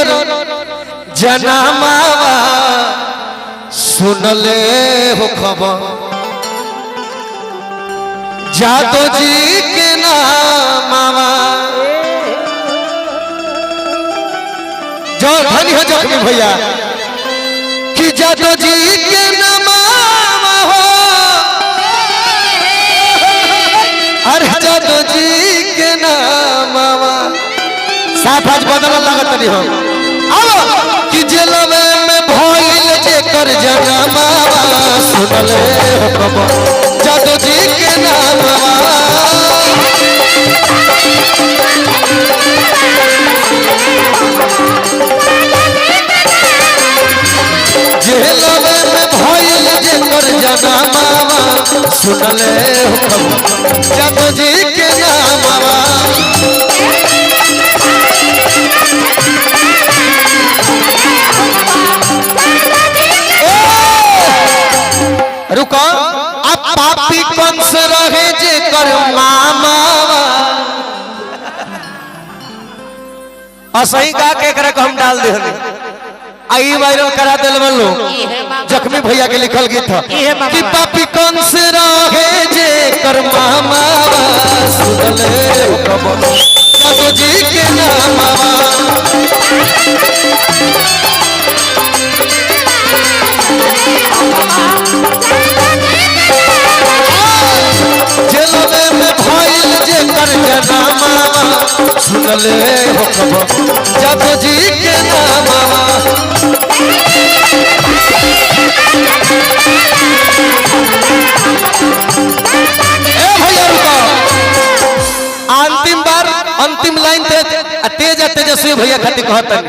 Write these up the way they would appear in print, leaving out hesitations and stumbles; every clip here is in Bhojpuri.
कर जनामावा सुनले हो खबर जादो जी के नामावा जो धनी हो जख्मी भैया कि जादो जी के नामावा हो अरे जादो जी के नामावा साफ आज बदल लागत नहीं हो अब कि जेलवे में भइल जेकर जनामावा सुनले हो खबर जादो जी के नामावा जेलवे में भइल जेकर जनामावा सुनले हो खबर जादो जी के नामावा रुको अब पापी कंस रहे जे कर मामावा असही गा के एकरा को हम डाल दे आई वायरल करा देल बलो जख्मी भैया के लिखल गीत था कि पापी कंस रहे जे कर मामावा सुनले हो खबर जादो जी के नामावा जेलवे में भइल जेकर जनामावा सुनले हो खबर जादो जी के नामावा ए भैया रुको अंतिम बार अंतिम लाइन तेज तेजस्वी भैया खातिर कहता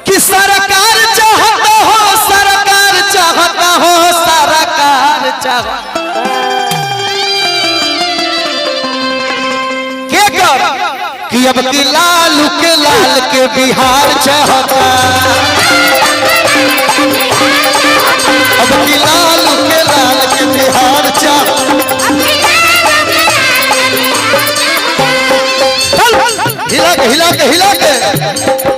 कि सरकार चाहता हो सरकार चाहता हो सरकार चाहता के कर कि अब की लालू के लाल के बिहार चाहता अब की लालू के लाल के बिहार चाहता हिला के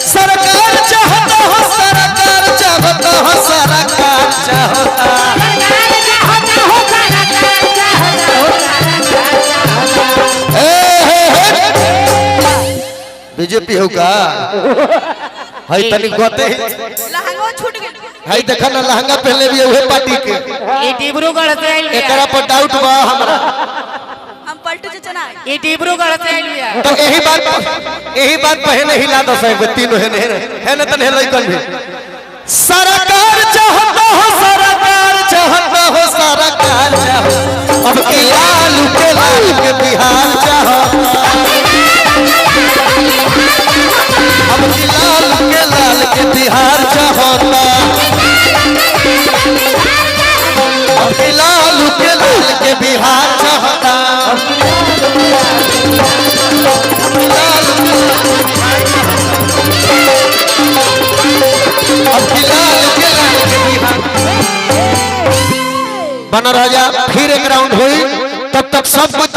सरकार चाहता हो सरकार चाहता हो सरकार चाहता बीजेपी हो का हई तनी गोते लहंगा छूट गया हई देखा ना लहंगा पहले भी उहे पार्टी के ई डिब्रूगढ़ से आइल एकरा पर डाउट बा हमरा हम पलटू से चना ई डिब्रूगढ़ से आइल बिया तो यही बात पहले हिला दो साहब तीनों है ना तने लइकन भी सरकार चाहता हो सरकार चाहता हो सरकार चाहता अब की लालू के लाल के बिहार चाहता अब की लालू के लाल के बिहार चाहता अब की लालू के लाल के बिहार चाहता बना राजा फिर एक राउंड हुई तब तक सब कुछ